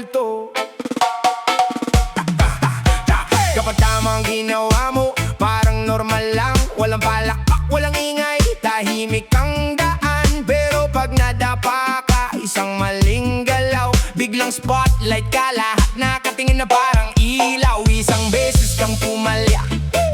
multo. Kapag tama ang ginawa mo, parang normal lang. Walang palakpak, walang ingay, tahimik ang daan. Pero pag nadapa ka, isang maling galaw, biglang spotlight ka, lahat nakatingin na parang ilaw. Isang beses kang pumalya,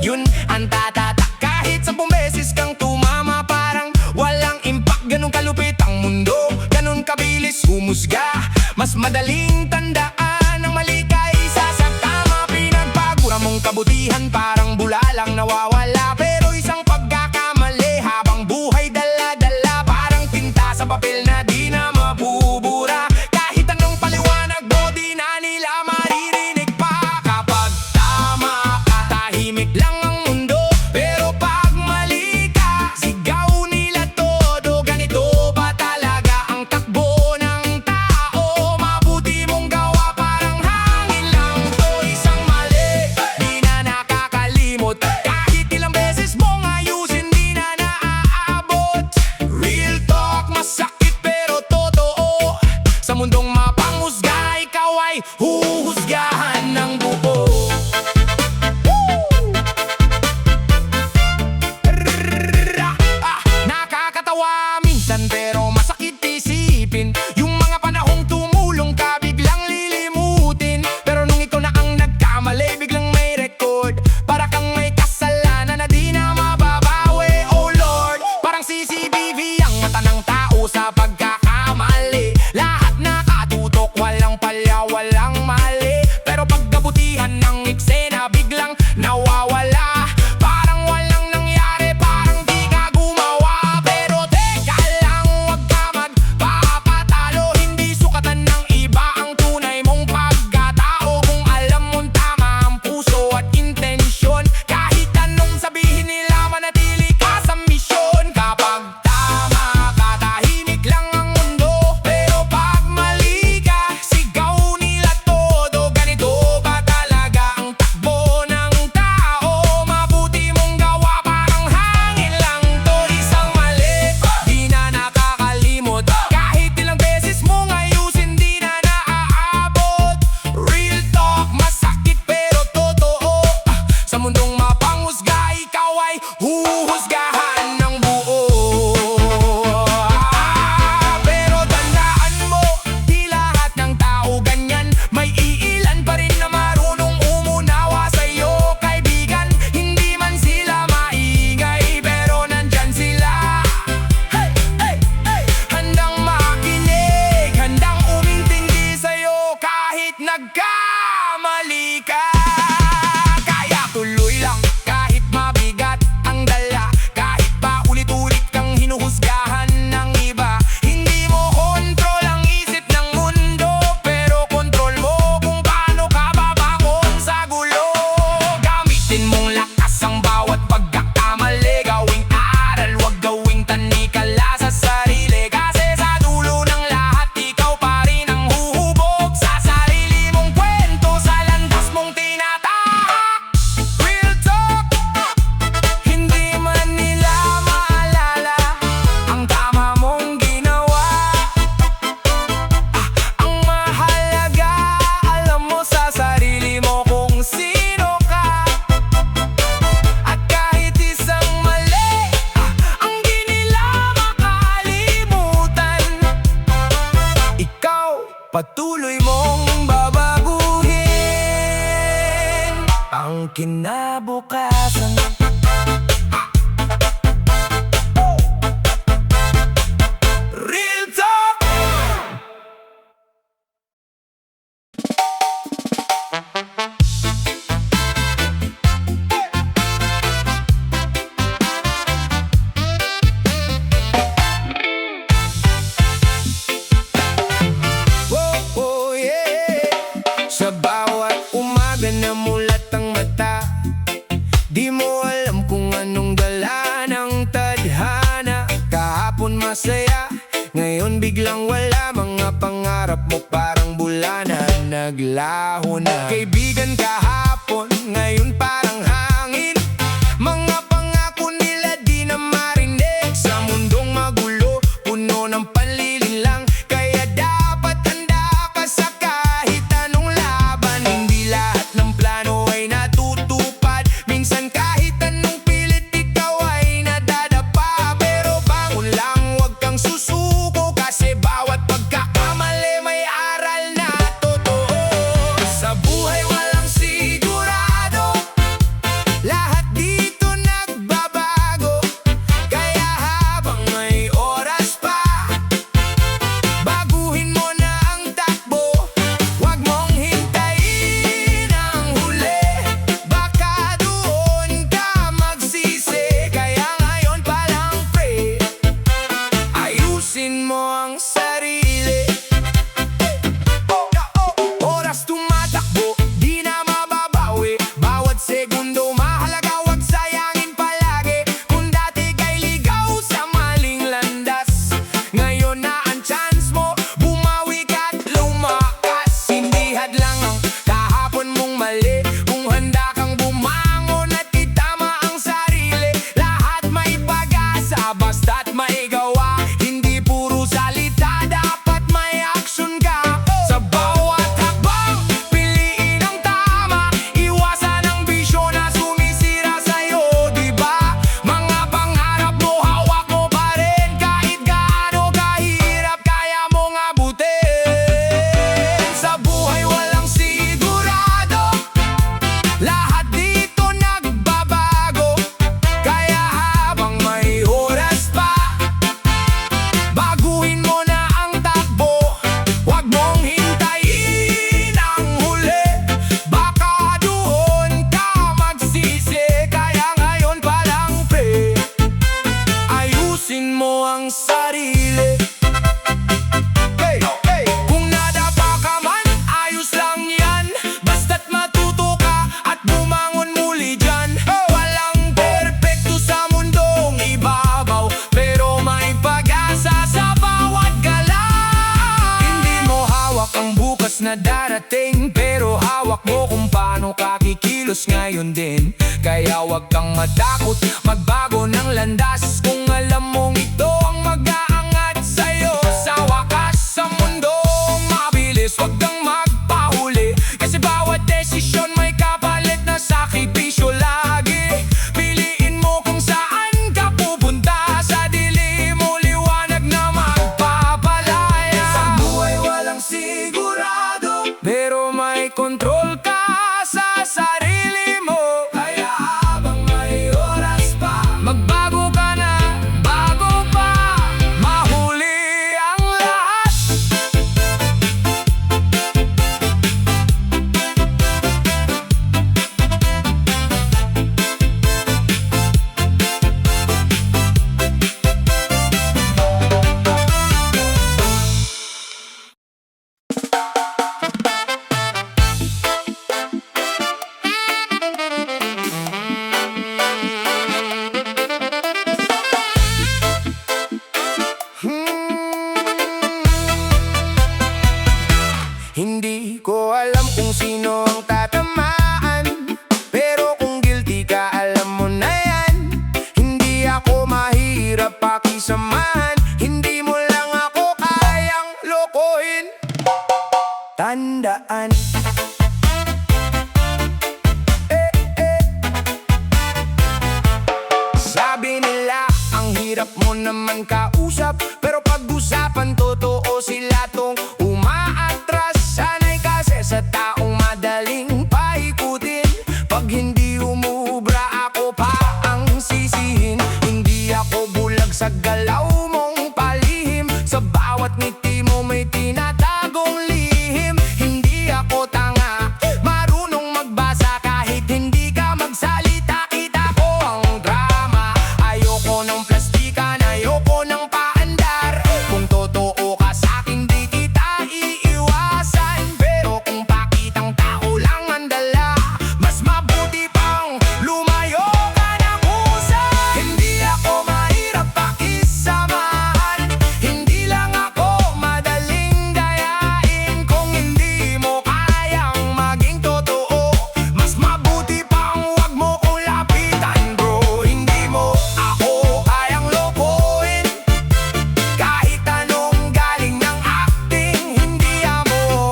yun ang tatatak. Kahit 10 beses kang tumama, parang walang impact. Ganun kalupit ang mundo, ganun kabilis humusga. Mas madaling tandaan ang mali kaysa sa tama. Pinagpagura mong kabutihan, parang bula lang nawawala. Pero isang pagkakamali, habang buhay dala-dala, parang tinta sa papel na di na mabubura. Kahit anong paliwanag mo, di na nila maririnig pa. Kapag tama ka, tahimik lang ang mundo. Pero pag mali ka, sigaw nila todo. Ganito ba talaga ang takbo ng tao? Mabuti mong gawa, parang hangin lang to. Isang mali, di na nakakalimot. Kahit ilang beses mong ayusin, di na naaabot. Real talk, masakit pero totoo. Sa mundong mapanghusga, ikaw ay huhusgahan ng buo. Nakakatawa minsan pero masakit isipin, yung mga panahong tumulong ka biglang lilimutin. Pero nung ikaw na ang nagkamali, biglang may record. Para kang may kasalanan na di na mababawi. Oh Lord, parang CCTV ang mata ng tao sa pagkakamali. Lahat nakatutok, walang palya, walang mali. Pero pagkabutihan ng eksena, biglang nawawala. Parang walang nangyari, parang di ka gumawa. Pero teka lang, wag ka magpapatalo. Hindi sukatan ng iba ang tunay mong pagkatao. Kung alam mong tama ang puso at intensyon, kahit anong sabihin nila, manatili ka sa misyon. Kapag tama ka, tahimik lang ang mundo. Pero pag mali ka, sigaw nila todo. Ganito ba talaga ang takbo ng tao? Mabuti mong gawa, parang hangin lang to. Isang mali, di na nakakalimot. Kahit ilang beses mong ayusin, di na naaabot. Real talk, masakit pero totoo. Sa mundong mapanghusga, ikaw ay huhusgahan ng buo. Pero tandaan mo, di lahat ng tao ganyan. May iilan pa rin na marunong umunawa sa'yo, kaibigan. Hindi man sila maingay, pero nandyan sila. Hey, hey, hey! Handang makinig, handang umintindi sa'yo kahit nagkamali ka. Kaya tuloy lang kahit mabigat ang dala. Kahit pa ulit-ulit kang hinuhusgahan ng iba. Hindi mo kontrol ang isip ng mundo, pero kontrol mo kung paano ka babangon sa gulo. Gamitin mong lakas ang bawat pagkakamali. Gawing aral, wag gawing tanikala sa sarili. Kasi sa dulo ng lahat, ikaw pa rin ang huhubog sa sarili mong kwento, sa landas mong tinatahak. Real talk, hindi man nila maalala ang tama mong ginawa. Ang mahalaga, alam mo sa sarili mo kung sino ka. At kahit isang mali, ang di nila makalimutan, ikaw patuloy mong babaguhin ang kinabukasan. Real talk. Oh, oh, yeah. Sa bawat umaga na mulat ang mata, di mo alam kung anong dala ng tadhana. Kahapon masaya, ngayon biglang wala. Mga pangarap mo parang bula na naglaho na. Kaibigan kahapon, ngayon parang hangin. Mga pangako nila di na marinig. Sa mundong magulo, puno ng panlilinlang. Kaya dapat handa ka sa kahit darating, pero hawak mo kung paano ka kikilos ngayon din. Kaya wag kang matakot, magbago ng landas, kung alam mong ito ang mag-aangat sa'yo. Sa wakas sa mundo mabilis, wag kang magpahuli, kasi bawat desisyon may kapalit na sakripisyo lagi. Piliin mo kung saan ka pupunta, sa dilim o liwanag na magpapalaya. Sa buhay walang sigurado, pero may kontrol ka sa sarili mo. Kaya habang may oras pa, magbago ka na, bago pa mahuli ang lahat. Hindi ko alam kung sino ang tatamaan, pero kung guilty ka, alam mo na yan. Hindi ako mahirap pakisamahan, hindi mo lang ako kayang lokohin. Tandaan, sabi nila ang hirap mo naman kausap, pero pag-usapan totoo sila tong umaatras. Sanay kasi sa taong madaling paikutin, pag hindi umubra ako pa ang sisihin. Hindi ako bulag sa galaw mong palihim, sa bawat ngiti mo may tinatagong lihim. Hindi ako tanga, marunong magbasa kahit hindi ka magsalita. Kita ko ang drama, ayoko ng plastikan, ayoko ng paandar. Kung totoo ka sa'kin di kita iiwasan, pero kung pakitang tao lang ang dala, mas mabuti pang lumayo ka na kusa. Hindi ako mahirap pakisamahan, hindi lang ako madaling dayain. Kung hindi mo kayang maging totoo, mas mabuti pang wag mo kong lapitan, bro. Hindi mo ako kayang lokohin, kahit anong galing ng acting. Hindi mo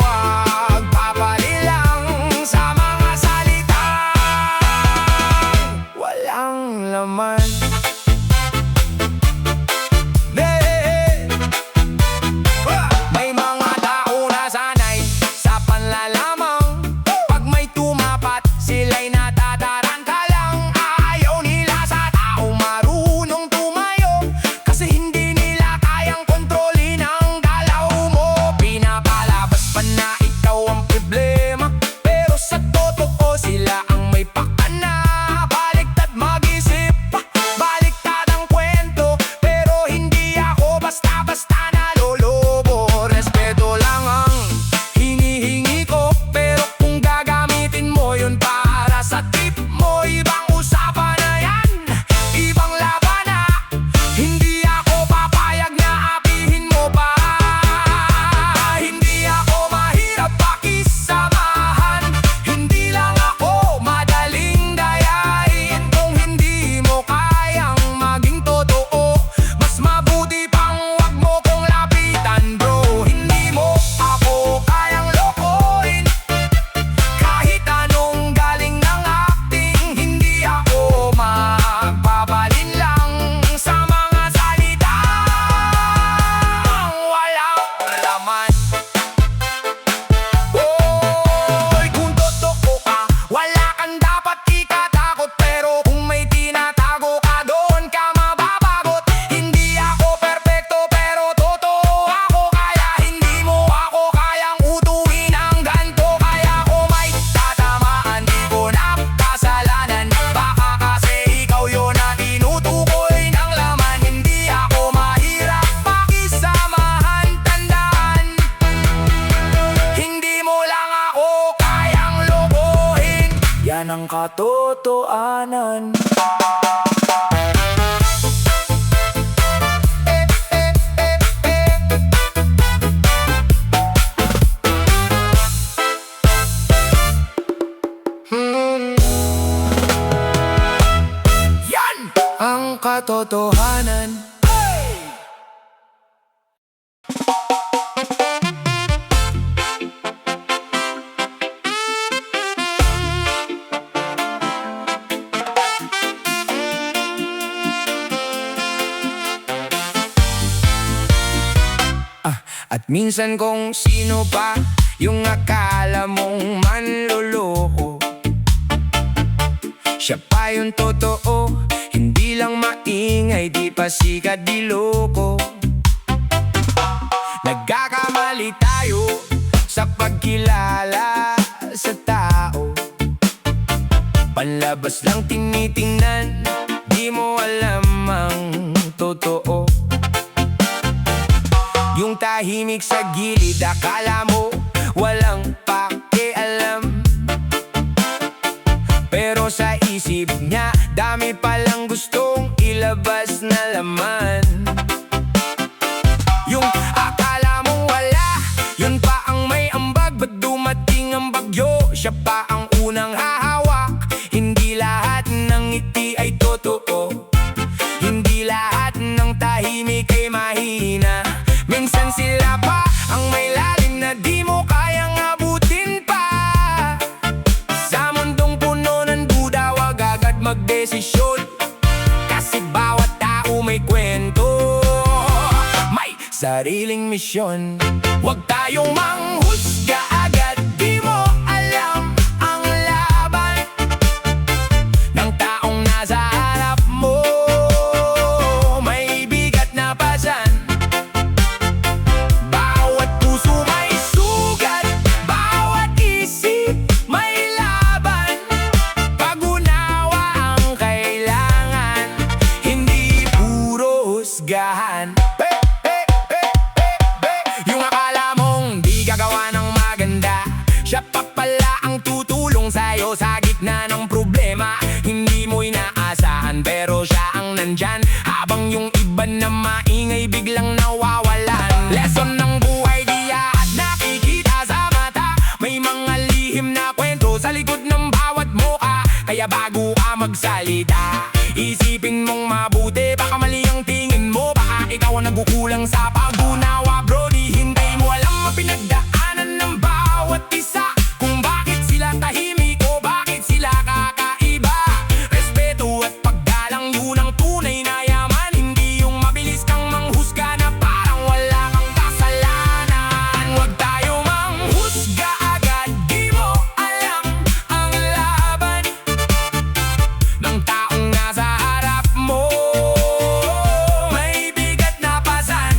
agpapalilang sa mga salitang walang laman. May mga tao na sanay sa panlalamang, pag may tumapat sila'y natataranta lang. Ayaw nila sa taong marunong tumayo, kasi hindi nila kayang kontrolin ang galaw mo. Pinapalabas pa na ikaw ang problema, pero sa totoo sila ang may pakana. Baliktad mag-isip, baliktad ang kwento, pero hindi ako basta-basta nalolobo. Respeto lang ang hinihingi ko, pero kung gagamitin mo yun para sa trip mo, ibang usapan na yan, ibang laban na. Hindi ako papayag na apihin mo pa. Hindi ako mahirap pakisamahan, hindi lang ako madaling dayain. Kung hindi mo kayang maging totoo, mas mabuti pang wag mo kong lapitan, bro. Hindi mo ako kayang lokohin, kahit anong galing ng acting. Hindi ako magpabalin lang sa mga salitang walang laman. Hoy, kung totoo ka, wala kang dapat ikatakot, pero kung may tinatago ka, doon ka mababagot. Hindi ako perpekto, pero totoo ako, kaya hindi mo ako kayang utuhin ang ganto. Kaya kung may tatamaan, di ko na kasalanan, baka kasi ikaw yun ang tinutukoy ng laman. Hindi ako mahirap pakisamahan, tandaan, hindi mo lang ako kayang lokohin. Yan ang katotohanan. katotohanan. At minsan kung sino pa yung akala mong manloloko, siya pa yung totoo. Hindi lang maingay, di pa sikat, di loko. Nagkakamali tayo sa pagkilala sa tao. Panlabas lang tinitingnan, di mo alam ang totoo. Yung tahimik sa gilid, akala mo walang pakialam, pero sa isip niya, dami palang gustong ilabas na laman. Yung akala mong wala, yun pa ang may ambag. Ba't dumating ang bagyo, siya pa ang unang hahawak. Hindi lahat ng ngiti ay totoo, hindi lahat ng tahimik ay mahina. Minsan sila pa ang may lalim na di mo kayang abutin pa. Sa mundong puno ng duda, wag agad magdesisyon, kasi bawat tao may kwento, may sariling misyon. Wag tayong manghusga agad, di mo alam ang laban ng taong nasa harap mo. May bigat na pasan, bawat puso may sugat, bawat isip may laban. Pag-unawa ang kailangan, hindi puro husgahan. Yung akala mong di gagawa ng maganda, siya pa pala ang tutulong sa'yo sa gitna ng problema. Hindi mo inaasahan, pero siya ang nandyan, habang yung iba na maingay biglang nawawalan. Lesson ng buhay di at nakikita sa mata, may mga lihim na kwento sa likod ng bawat mukha. Kaya bago ka magsalita, isipin mong mabuti, baka mali ang tingin mo, baka ikaw ang nagkukulang sa pag-unawa. Bro, di hindi mo alam ang pinagdaanan ng bawat isa, kung bakit sila tahimik o bakit sila kakaiba. Respeto at paggalang, yun ang tunay na yaman. Hindi yung mabilis kang manghusga na parang wala kang kasalanan. Huwag tayo manghusga agad, di mo alam ang laban ng taong nasa harap mo. May bigat na pasan,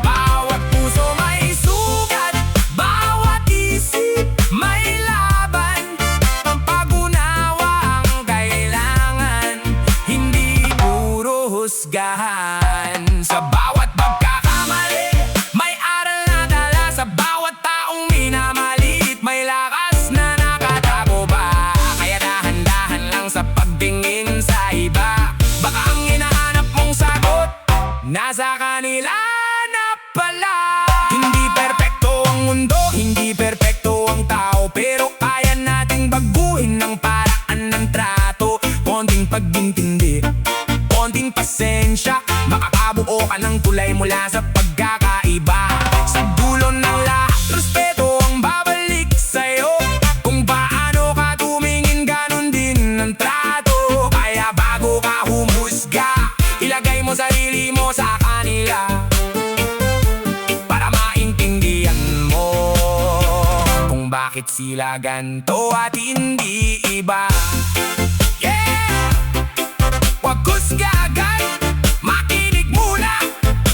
bawat puso may sugat, bawat isip may laban. Ang pag-unawa ang kailangan, hindi puro husgahan. Sa bawat pagkakamali, may aral na dala. Sa bawat taong minamaliit, may lakas na nakatago pa. Kaya dahan-dahan lang sa pagtingin sa iba, baka ang hinahanap mong sagot nasa kanila na pala. Hindi perpekto ang mundo, hindi perpekto ang tao, pero kaya nating baguhin ng paraan ng trato. Konting pag-intindi, konting pasensya, makakabuo ka ng tulay mula sa pagkakaiba. Sa dulo ng lahat, respeto ang babalik sa'yo. Kung paano ka tumingin, ganun din ang trato. Kaya bago ka humusga, ilagay mo sarili mo sa kanila, para maintindihan mo kung bakit sila ganto at hindi iba. Yeah! Wag husga agad, makinig muna.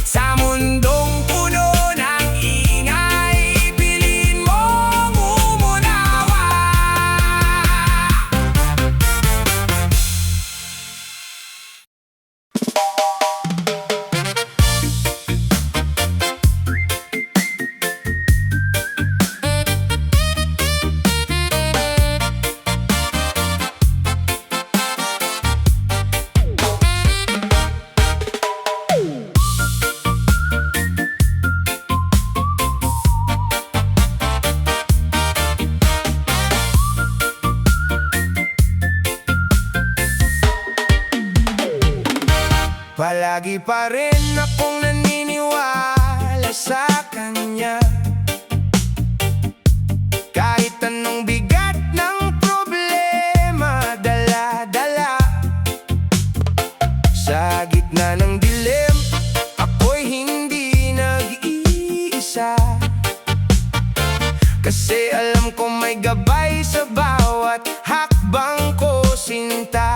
Sa mundong puno ng ingay, piliin mong umunawa. lagi pa rin akong naniniwala sa kanya. Kahit anong bigat ng problema dala-dala, sa gitna ng dilim, ako'y hindi nag-iisa. Kasi alam ko may gabay sa bawat hakbang ko, sinta.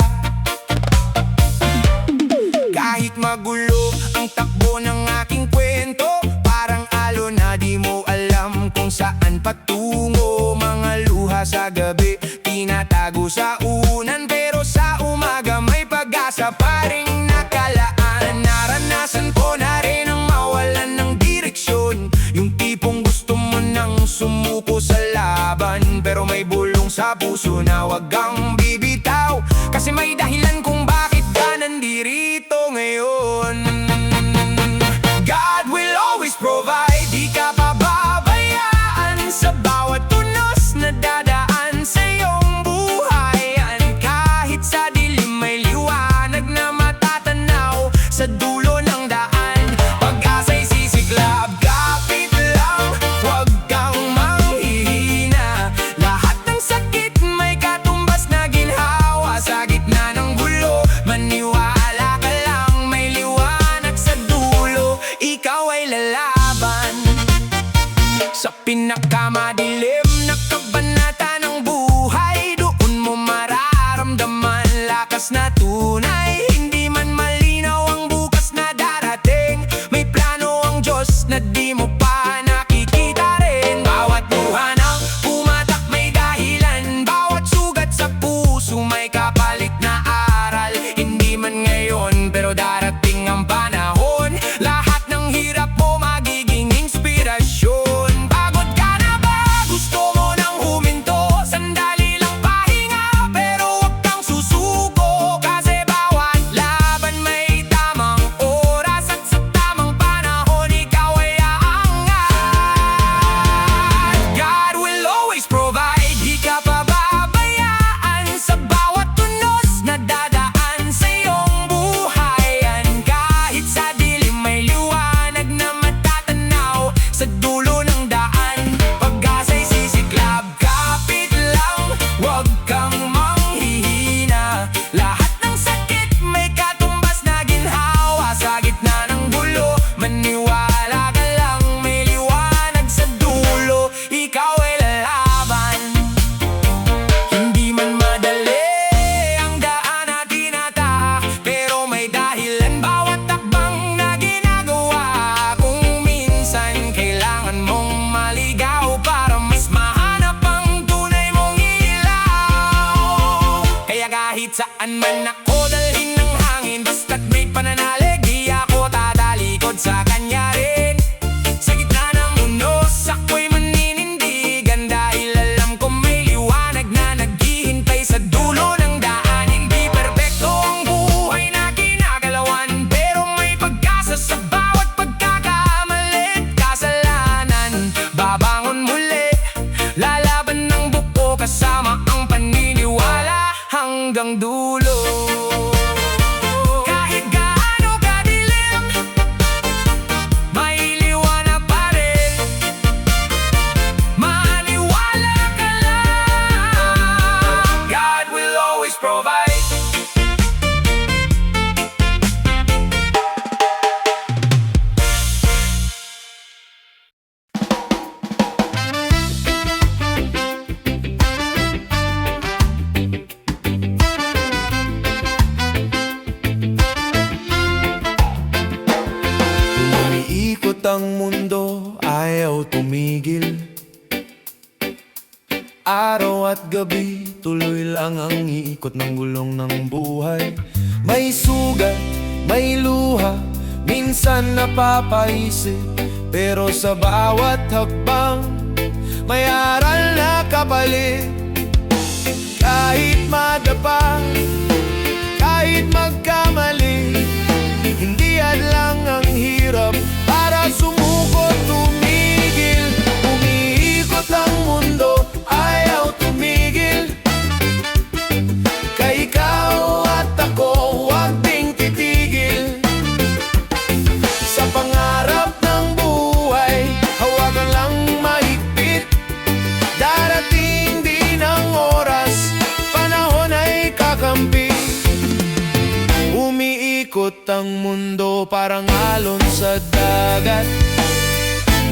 Kahit magulo ang takbo ng aking kwento, parang alon na di mo alam kung saan patungo. Mga luha sa gabi, tinatago sa unan, pero sa umaga may pag-asa pa ring nakalaan. Naranasan ko na rin ang mawalan ng direksyon, yung tipong gusto mo nang sumuko sa laban, pero may bulong sa puso na wag kang bibitaw. Kasi may dahilan kung bakit ka nandirito ngayon. God will always provide, di ka pababayaan sa bawat tunos na dadaan sa iyong buhay. Kahit sa dilim may liwanag na matatanaw sa dulo ng daan. Pag-asa'y sisiklab, kapit lang, huwag kang manghihina. Lahat ng sakit may katumbas na ginhawa. Sa gitna ng gulo, maniwala ka lang, may liwanag sa dulo. Ikaw ay lalaban sa pinakamadilim na kabanata ng buhay. Doon mo mararamdaman lakas na tunay. Hindi man malinaw ang bukas na darating, may plano ang Diyos na di mo pa nakikita rin. Bawat luha ng pumatak may dahilan, bawat sugat sa puso may kapalit na aral. Hindi man ngayon pero darating ang panahon, lahat ng hirap mo magiging inspirasyon. Pagod ka na ba? Gusto mo nang huminto? Sandali lang pahinga, pero huwag kang susuko. Kasi bawat laban may tamang oras, at sa tamang panahon ikaw ay aangat. God will always provide, di ka pababayaan sa bawat tunos na dadaan sa iyong buhay. Kahit sa dilim may liwanag na matatanaw sa dulo ng daan. Pag-asa'y sisiklab, kapit lang, huwag kang manghihina. Lahat ng sakit may katumbas na ginhawa. Sa gitna ng gulo, maniwala ka lang, may liwanag sa dulo. Ikaw ay lalaban. Hindi man madali ang daan na tinatahak, pero may dahilan bawat takbang na ginagawa. Kung minsan kailangan mong maligaw para mas mahanap ang tunay mong ilaw. Kaya kahit saan man ako dalhin ng hangin, basta't may pananalig, di ako tatalikod sa kanya rin. Sa gitna ng unos, ako'y maninindigan, dahil alam ko may liwanag na naghihintay sa dulo ng daan. Hindi perpekto ang buhay na ginagalawan, pero may pag-asa sa bawat pagkakamali at kasalanan. Babangon muli, lalaban ng buo kasama ang paniniwala hanggang dulo. Kahit gaano kadilim, may liwanag pa rin. Maniwala ka lang, God will always provide. Umiikot ang mundo, ayaw tumigil. Araw at gabi, tuloy lang ang iikot ng gulong ng buhay. May sugat, may luha, minsan napapaisip, pero sa bawat hakbang may aral na kapalit. Kahit madapa, kahit magkamali, hindi hadlang ang hirap para sumuko, tumigil. Umiikot ang mundo, ayaw tumigil. Kay ikaw at ako, huwag ding titigil. mundo parang alon sa dagat.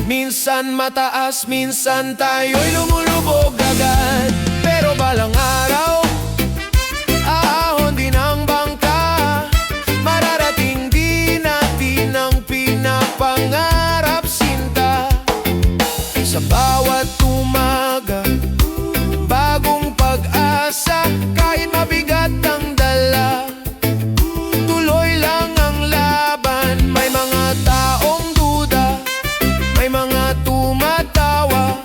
Minsan mataas, minsan tayo'y lumulubog agad. Pero balang araw, aahon din ang bangka. Mararating din natin ang pinapangarap, sinta. Sa bawat umaga, bagong pag-asa. Kahit mabigat ang dala, tuloy lang ang laban. May mga taong duda, may mga tumatawa,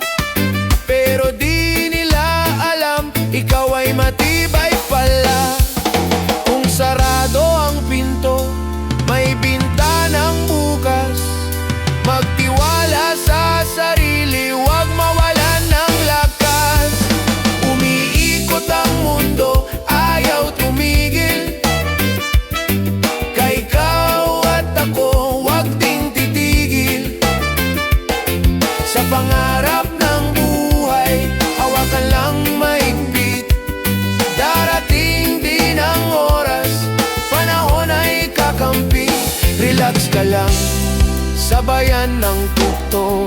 pero di nila alam, ikaw ay matibay pala. Kung sarado ang pinto, may bintanang bukas. Magtiwala sa sarili, huwag mawalan ng lakas. Umiikot ang mundo, ayaw tumigil. Kay ikaw at ako, huwag ding titigil. Sa pangarap ng buhay, hawakan lang mahigpit. Darating din ang oras, panahon ay kakampi. Relax ka lang, sabayan ng tugtog.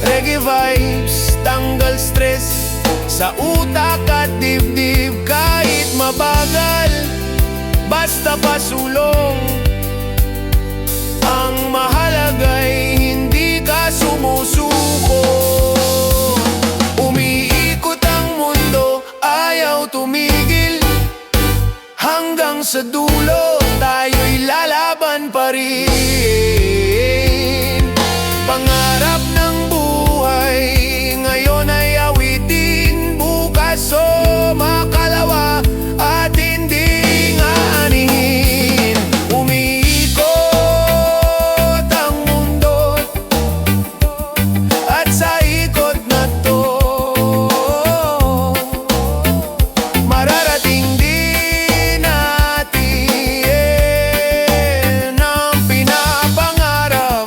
Reggae vibes, tanggal stress sa utak at dibdib. Kahit mabagal, basta pasulong. Ang mahalaga'y hindi ka sumusuko. Umiikot ang mundo, ayaw tumigil. Hanggang sa dulo, tayo'y lalaban pa rin. Pangarap ng buhay, ngayon ay awitin. Bukas o makalawa at hindi aanihin. Umiikot ang mundo, at sa ikot na to, mararating din natin ang pinapangarap.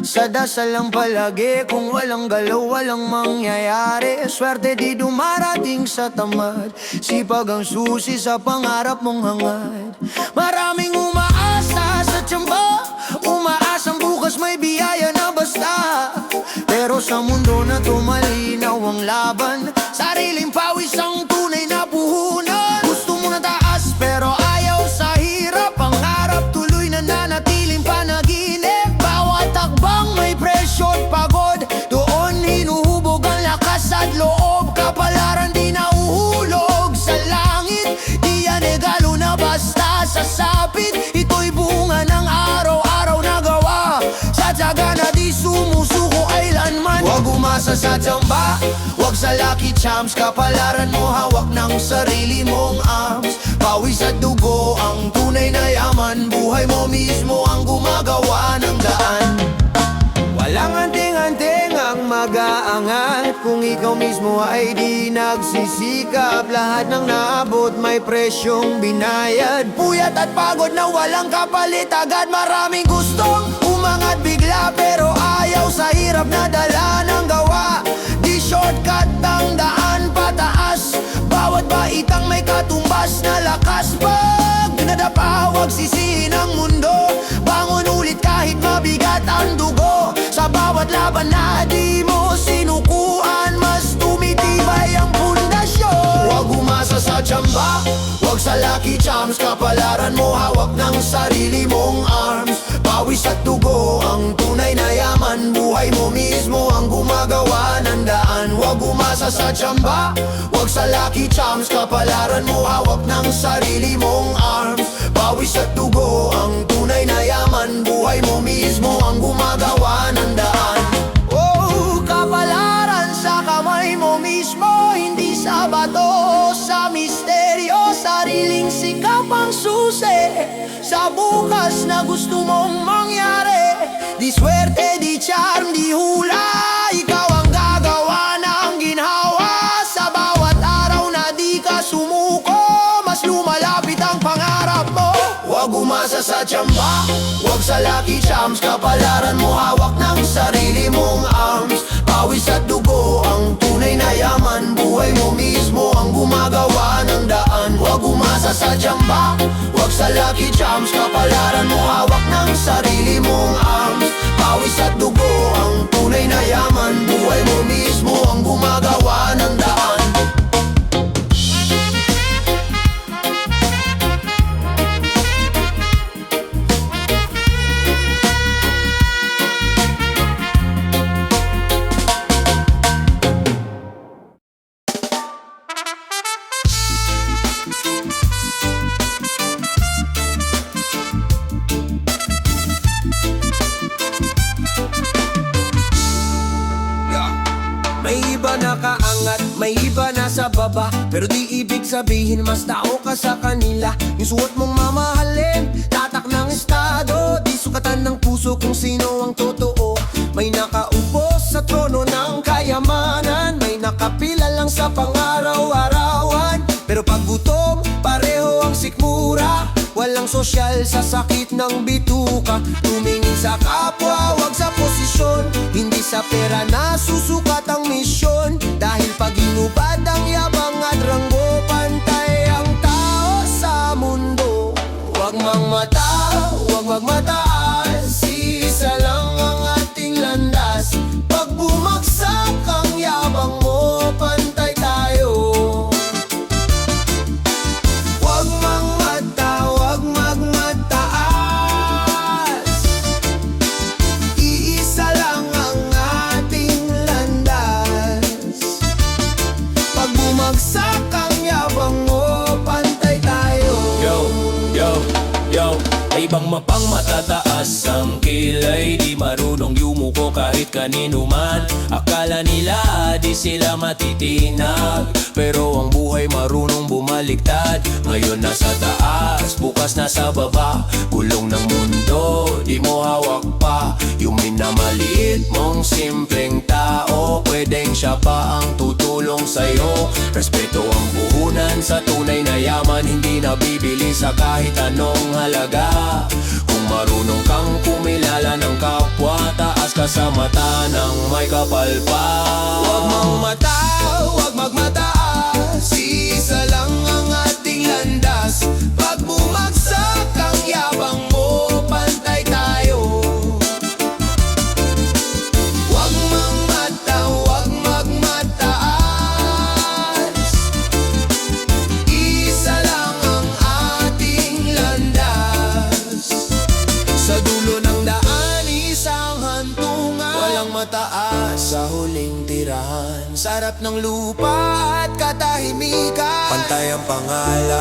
Sa dasal lang palagi, kung walang galaw, walang mangyayari. Swerte di dumarating sa tamad, sipag ang susi sa pangarap mong hangad. Maraming umaasa sa tiyamba, umaasang bukas may biyaya na basta. Pero sa mundo na to malinaw ang laban, sariling pawis ang tunay na puhunan. Gusto mo na taas pero ayaw sa hirap, pangarap tuloy na nanatiling panaginip. Bawat takbang may presyo't pagod, doon hinuhubog ang lakas at loob. Kapalaran di nauhulog sa langit, di yan regalo na basta sasapit. Ito'y bunga ng araw-araw na gawa, sa tiyaga na di sumusuko ailanman. Huwag umasa sa tiyamba, huwag sa lucky charms. Kapalaran mo hawak ng sarili mong arms. Pawis at dugo ang tunay na yaman, buhay mo mismo ang gumagawa ng daan. Walang anting-anting ang mag-aangat, kung ikaw mismo ay di nagsisikap. Lahat ng naabot may presyong binayad, puyat at pagod na walang kapalit agad. Maraming gustong umangat bigla, pero ayaw sa hirap na dala ng gawa. Di shortcut ang daan pataas, bawat baitang may katumbas na lakas. Pag nadapa, huwag sisihin ang mundo, bangon ulit kahit mabigat ang dugo. Sa bawat laban na di mo sinukuan, mas tumitibay ang pundasyon. Huwag umasa sa tiyamba, huwag sa sa Lucky Charms, kapalaran mo hawak ng sarili mong arms. Pawis at dugo ang tunay na yaman, buhay mo mismo ang gumagawa ng daan. Huwag umasa sa tsamba, huwag sa Lucky Charms, kapalaran mo hawak ng sarili mong arms. Pawis at dugo ang tunay na yaman, buhay mo mismo ang gumagawa ng daan. Oh, kapalaran sa kamay mo mismo, hindi sa bato, sa misteryo. Sariling sikap ang susi sa bukas na gusto mong mangyari. Di swerte, di charm, di hula, ikaw ang gagawa ng ginhawa. Sa bawat araw na di ka sumuko, mas lumalapit ang pangarap mo. Huwag umasa sa tsamba, huwag sa Lucky Charms, kapalaran mo hawak ng sarili mong arms. Pawis at dugo ang tunay na yaman, buhay mo mismo ang gumagawa ng daan. Huwag umasa sa tsamba, huwag sa Lucky Charms, kapalaran mo hawak ng sarili mong arms. Pawis at dugo ang tunay na yaman, buhay mo mismo ang gumagawa ng daan. May iba nakaangat, may iba nasa baba, pero di ibig sabihin mas tao ka sa kanila. Yung suot mong mamahalin, tatak ng estado, di sukatan ng puso kung sino ang totoo. May nakaupo sa trono ng kayamanan, may nakapila lang sa pangaraw-arawan. Pero pag gutom, pareho ang sikmura, walang sosyal sa sakit ng bituka. Tumingin sa kapwa, wag sa posisyon, hindi sa pera na susukat ang misyon. Dahil pag inubad ang yabang at ranggo, pantay ang tao sa mundo. Wag magmata, wag magmataas, isa lang ang ating landas. Pag bumagsak ang yabang mo, pantay tayo. Wag magmata, wag magmataas, iisa lang ang ating landas. Pag bumagsak ang yabang mo, pantay tayo. Yo, ay bang mapang matataas ang kilay, di marunong yumuko kahit kanino man. Akala nila di sila matitinag, pero ang buhay marunong bumaliktad. Ngayon nasa taas, bukas nasa baba, gulong ng mundo, di mo hawak pa. Yung minamaliit mong simpleng tao, pwedeng siya pa ang tutulong sa'yo. Respeto ang puhunan sa tunay na yaman, hindi nabibili sa kahit anong halaga. Kung marunong kang kumilala ng kapwa, taas ka sa mata ng may kapal pa. Wag magmata, wag magmataas, isa lang ang ating landas. Pag bumagsak ang yabang mo, pantay tayo. Wag magmata, wag magmataas, isa lang ang ating landas. Sa dulo ng daan, isang hantungan, walang mataas sa huling tirahan. Sarap ng lupa at katahimikan, pantay ang pangalan.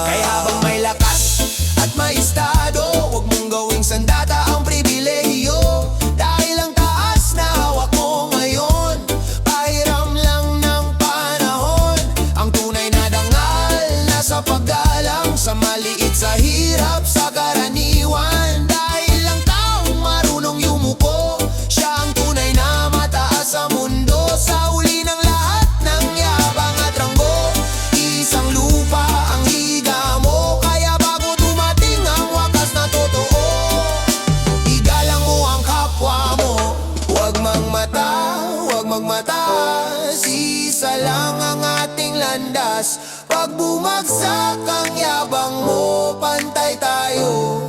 Kaya habang may lakas at may estado, huwag mong gawing sandata ang pribilehiyo. Dahil ang taas na hawak mo ngayon, pahiram lang ng panahon. Ang tunay na dangal nasa paggalang, sa maliit, sa hirap, sa karaniwan. Dahil ang taong marunong yumuko, siya ang tunay na mataas sa mundo. Sa uli ng lahat ng yabang at ranggo, isang lupa ang higa mo. Kaya bago dumating ang wakas na totoo, igalang mo ang kapwa mo. Huwag magmata, huwag magmataas, isa lang ang ating landas. Pag bumagsak ang yabang mo, pantay tayo.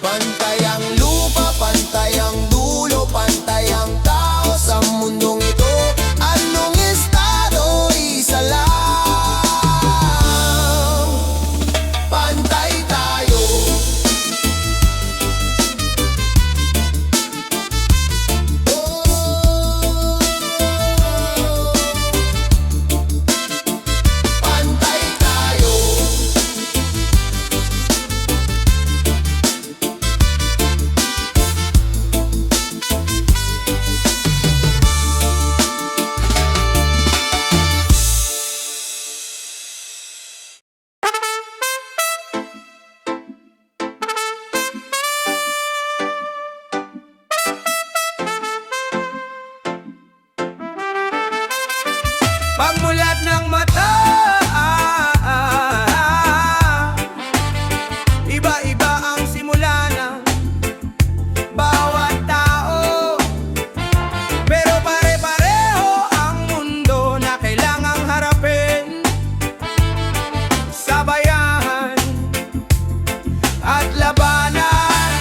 Pantay ang lupa, pantay ang dulo, pantay ang tao sa mundong ito. Anong estado, isa lang. Pagmulat ng mata, iba-iba ang simula ng bawat tao, pero pare-pareho ang mundo na kailangang harapin. Sabayan at labanan.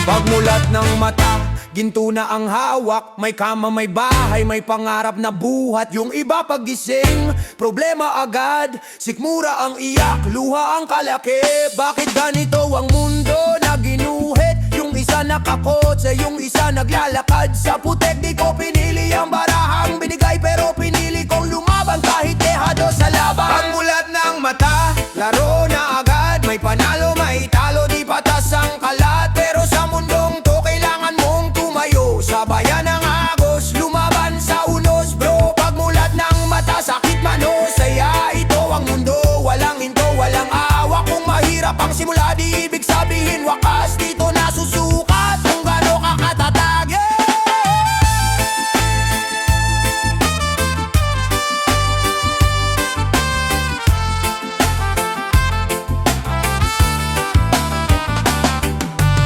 Pagmulat ng mata, ginto na ang hawak. May kama, may bahay, may pangarap na buhat. Yung iba pagising, problema agad. Sikmura ang iyak, luha ang kalaki. Bakit ganito ang mundo na ginuhit? Yung isa nakakotse, yung isa naglalakad sa putek. Di ko pinili ang barahang binigay, pero pinili kong lumaban kahit dehado sa laban. Pagmulat ng mata, laro na agad. May panalo, may talo, di patas ang kalat. Pero sa mundong to, kailangan mong tumayo. Sabayan ng agos, lumaban sa unos, bro. Pagmulat ng mata, sakit man o saya. Ito ang mundo, walang hinto, walang awa. Kung mahirap ang simula, di ibig sabihin wakas. Dito nasusukat kung gaano ka katatag, yeah!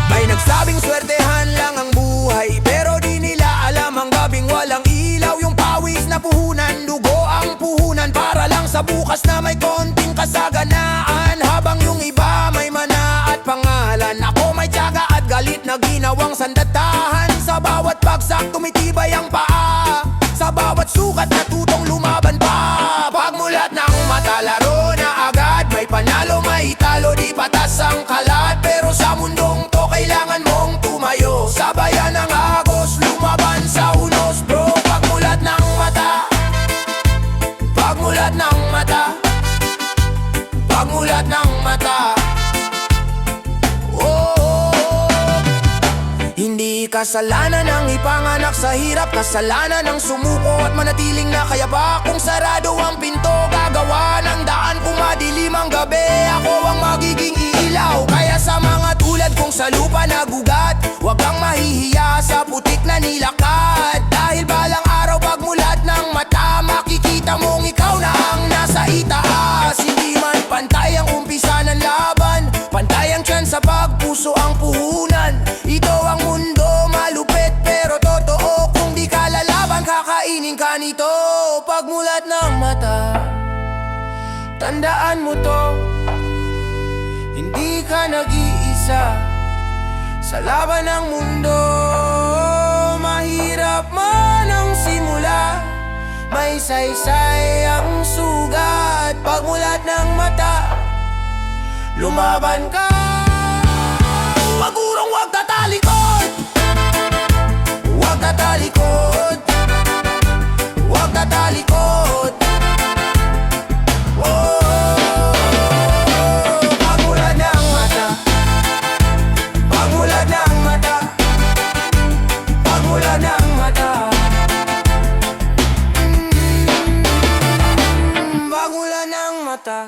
May nagsabing swertehan lang ang buhay, pero di nila alam ang gabing walang ilaw. Yung pawis na puhunan, dugo ang puhunan, para lang sa bukas na may konting kasaganaan. Habang yung iba may mana at pangalan, ako may tiyaga at galit na ginawang sandatahan. Sa bawat bagsak tumitibay ang paa, sa bawat sukat natutong lumaban pa. Pagmulat ng mata, laro na agad. May panalo, may talo, di patas ang kalat. Pero sa mundong to, kailangan mong tumayo. Sabayan ng agos, lumaban sa unos, bro. Pagmulat ng mata, pagmulat ng mata, pagmulat ng mata. Hindi kasalanan ang ipanganak sa hirap, kasalanan ang sumuko at manatiling nakayapa. Kung sarado ang pinto, gagawa ng daan. Kung madilim ang gabi, ako ang magiging ilaw. Kaya sa mga tulad kong sa lupa nagugat, huwag kang mahihiya sa putik na nilakad. Dahil balang araw, pagmulat ng mata, makikita mong ikaw na ang nasa itaas. Hindi man pantay ang umpisa ng laban, pantay ang tiyan sa pagpuso ang puhunan. Ito ang mundo, malupit pero totoo. Kung di ka lalaban, kakainin ka nito. Pagmulat ng mata, tandaan mo to, hindi ka nag-iisa sa laban ng mundo. Mahirap man ang simula, may saysay ang sugat. Pagmulat ng mata, lumaban ka. Magurong wag tatalikod, wag tatalikod, wag tatalikod. Pagmulat ng mata, pagmulat ng mata, pagmulat ng mata, pagmulat ng mata.